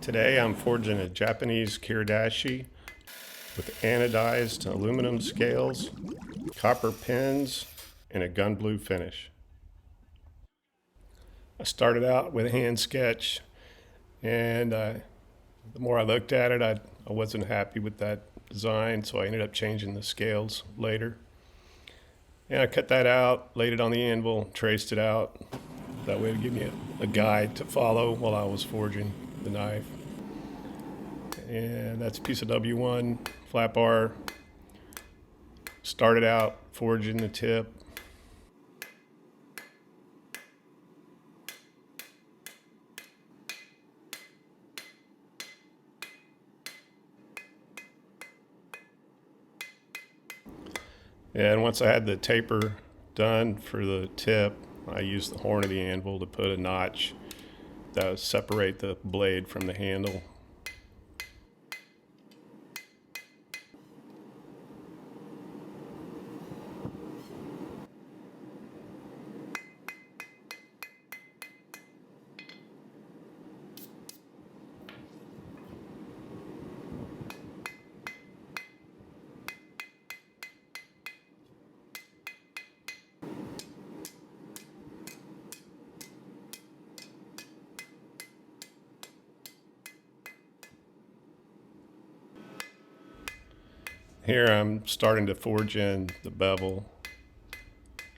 Today I'm forging a Japanese Kiridashi with anodized aluminum scales, copper pins, and a gun blue finish. I started out with a hand sketch, and the more I looked at it, I wasn't happy with that design, so I ended up changing the scales later. And I cut that out, laid it on the anvil, traced it out. That way it would give me a guide to follow while I was forging the knife. And that's a piece of W1 flat bar. Started out forging the tip. And once I had the taper done for the tip, I used the horn of the anvil to put a notch that would separate the blade from the handle. Here I'm starting to forge in the bevel.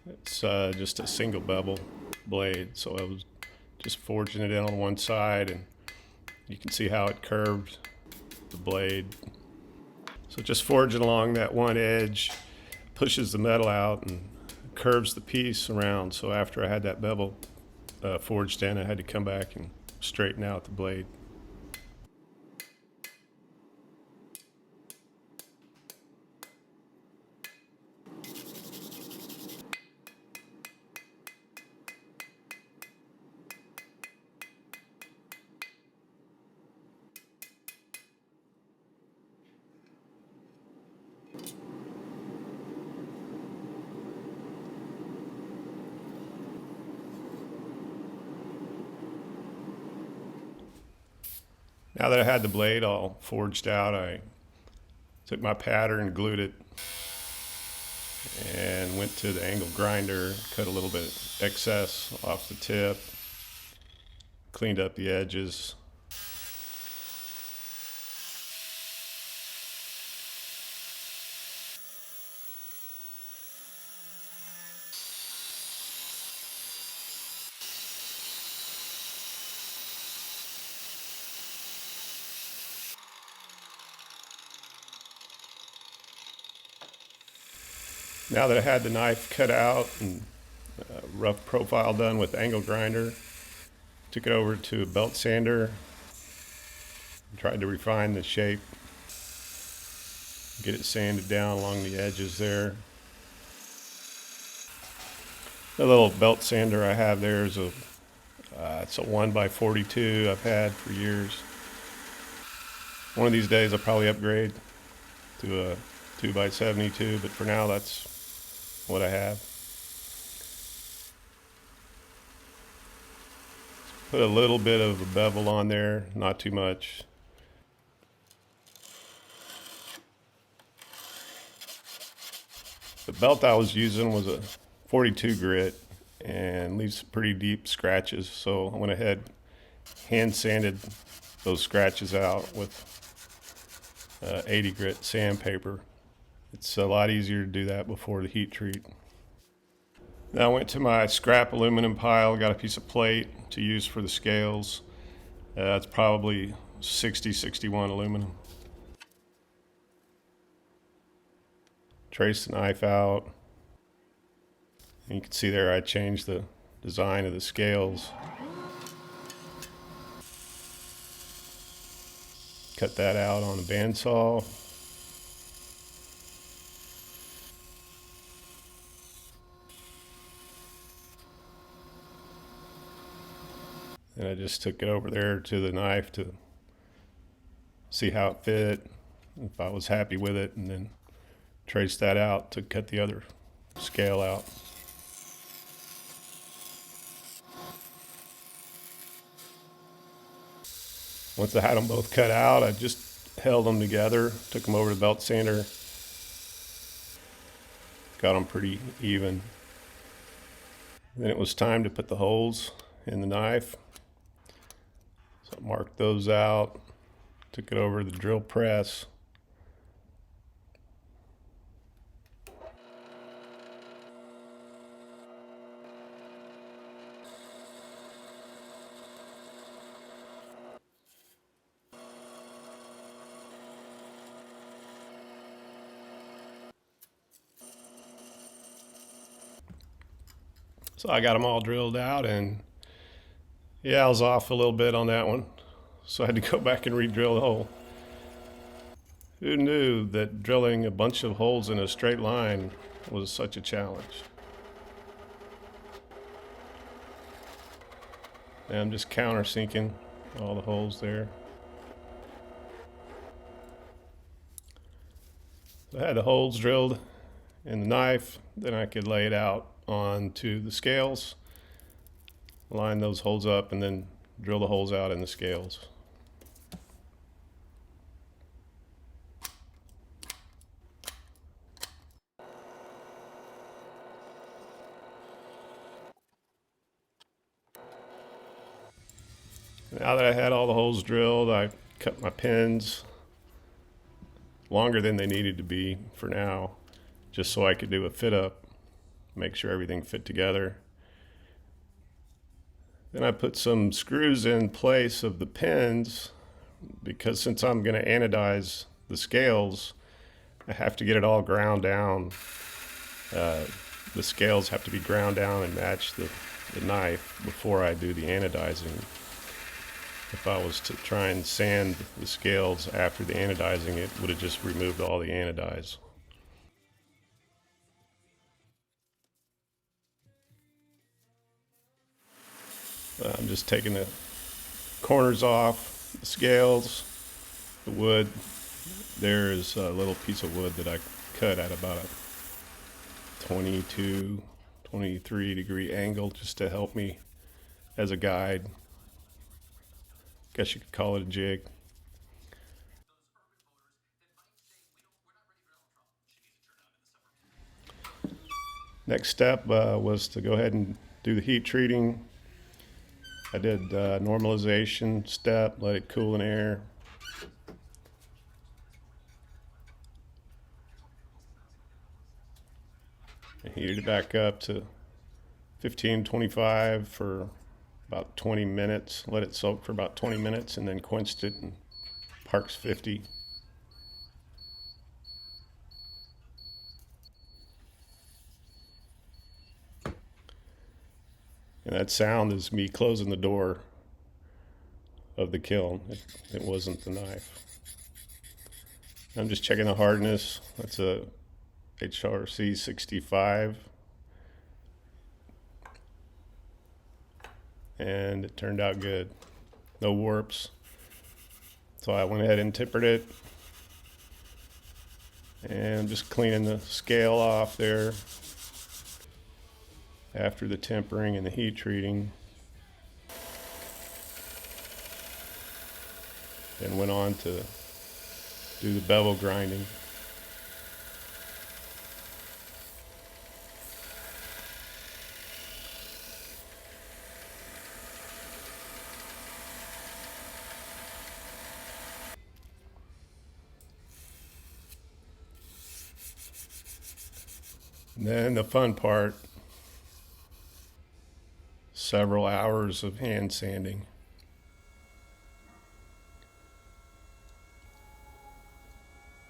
It's just a single bevel blade, so I was just forging it in on one side, and you can see how it curved the blade. So just forging along that one edge pushes the metal out and curves the piece around. So after I had that bevel forged in, I had to come back and straighten out the blade. Now that I had the blade all forged out, I took my pattern, glued it, and went to the angle grinder, cut a little bit excess off the tip, cleaned up the edges. Now that I had the knife cut out and rough profile done with angle grinder, took it over to a belt sander, tried to refine the shape, get it sanded down along the edges there. The little belt sander I have there is it's a 1x42 I've had for years. One of these days I'll probably upgrade to a 2x72, but for now that's what I have. Put a little bit of a bevel on there, not too much. The belt I was using was a 42 grit and leaves pretty deep scratches, so I went ahead, hand sanded those scratches out with 80 grit sandpaper. It's a lot easier to do that before the heat treat. Now I went to my scrap aluminum pile, got a piece of plate to use for the scales. It's probably 60-61 aluminum. Trace the knife out. And you can see there I changed the design of the scales. Cut that out on a bandsaw. And I just took it over there to the knife to see how it fit, if I was happy with it, and then traced that out to cut the other scale out. Once I had them both cut out, I just held them together, took them over to the belt sander, got them pretty even. Then it was time to put the holes in the knife. So I marked those out, took it over to the drill press. So I got them all drilled out, and yeah, I was off a little bit on that one. So I had to go back and re-drill the hole. Who knew that drilling a bunch of holes in a straight line was such a challenge? And I'm just countersinking all the holes there. So I had the holes drilled in the knife, then I could lay it out onto the scales, line those holes up, and then drill the holes out in the scales. Now that I had all the holes drilled, I cut my pins longer than they needed to be for now, just so I could do a fit up, make sure everything fit together. Then I put some screws in place of the pins, because since I'm going to anodize the scales, I have to get it all ground down. The scales have to be ground down and match the knife before I do the anodizing. If I was to try and sand the scales after the anodizing, it would have just removed all the anodize. I'm just taking the corners off the scales, the wood. There is a little piece of wood that I cut at about a 22, 23 degree angle just to help me as a guide. Guess you could call it a jig. Next step was to go ahead and do the heat treating. I did normalization step, let it cool in air. I heated it back up to 1525 for about 20 minutes. Let it soak for about 20 minutes and then quenched it in Parks 50. And that sound is me closing the door of the kiln. It wasn't the knife. I'm just checking the hardness. That's a HRC 65. And it turned out good. No warps. So I went ahead and tempered it. And I'm just cleaning the scale off there after the tempering and the heat treating. And went on to do the bevel grinding. And then the fun part, several hours of hand sanding.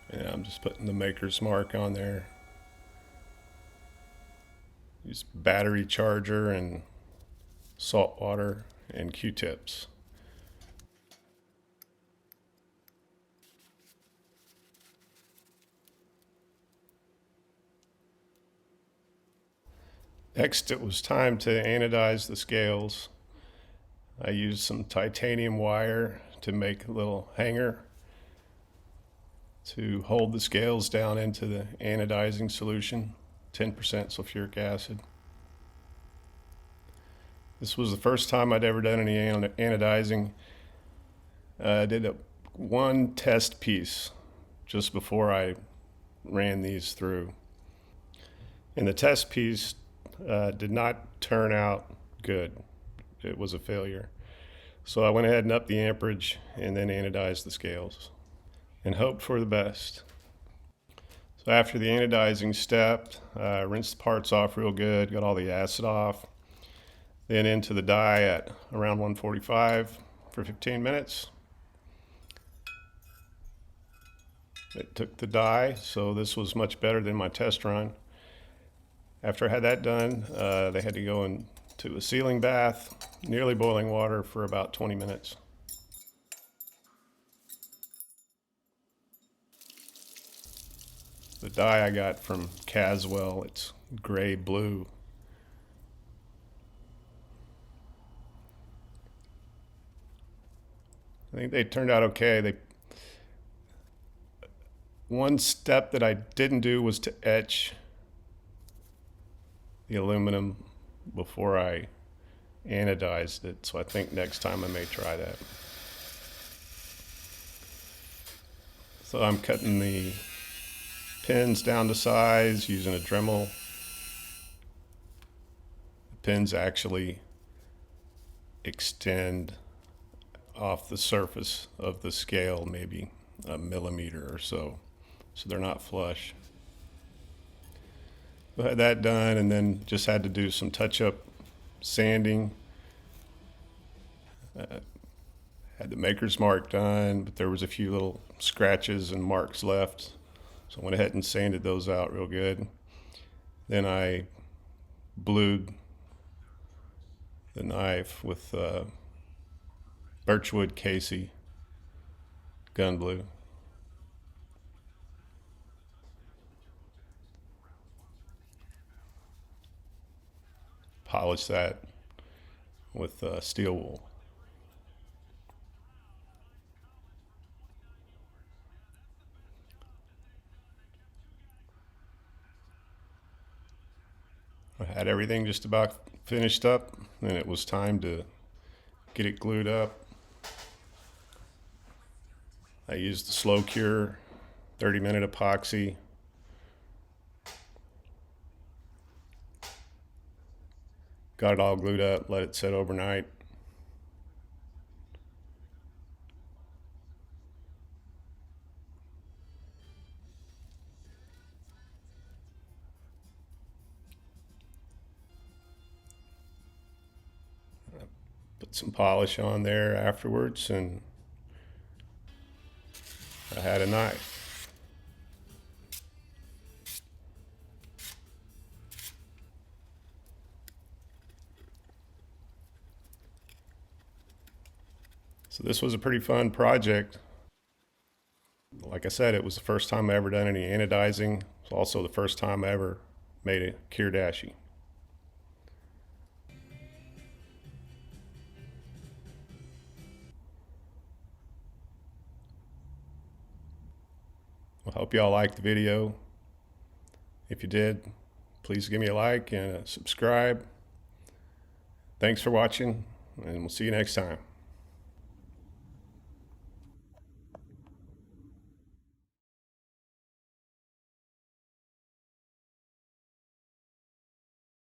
And I'm just putting the maker's mark on there. Use battery charger and salt water and Q-tips. Next, it was time to anodize the scales. I used some titanium wire to make a little hanger to hold the scales down into the anodizing solution, 10% sulfuric acid. This was the first time I'd ever done any anodizing. I did one test piece just before I ran these through. And the test piece did not turn out good. It was a failure. So I went ahead and upped the amperage and then anodized the scales and hoped for the best. So after the anodizing step, rinsed the parts off real good, got all the acid off, then into the dye at around 145 for 15 minutes. It took the dye, so this was much better than my test run. After I had that done, they had to go into a sealing bath, nearly boiling water for about 20 minutes. The dye I got from Caswell, it's gray blue. I think they turned out okay. One step that I didn't do was to etch the aluminum before I anodized it, so I think next time I may try that. So I'm cutting the pins down to size using a Dremel. The pins actually extend off the surface of the scale maybe a millimeter or so, so they're not flush. I had that done and then just had to do some touch-up sanding. Had the maker's mark done, but there was a few little scratches and marks left. So I went ahead and sanded those out real good. Then I blued the knife with Birchwood Casey gun blue. Polished that with steel wool. I had everything just about finished up, and it was time to get it glued up. I used the slow cure 30-minute epoxy. Got it all glued up, let it sit overnight. Put some polish on there afterwards, and I had a knife. So this was a pretty fun project. Like I said, it was the first time I ever done any anodizing. It's also the first time I ever made a Kiridashi. I hope y'all liked the video. If you did, please give me a like and a subscribe. Thanks for watching, and we'll see you next time.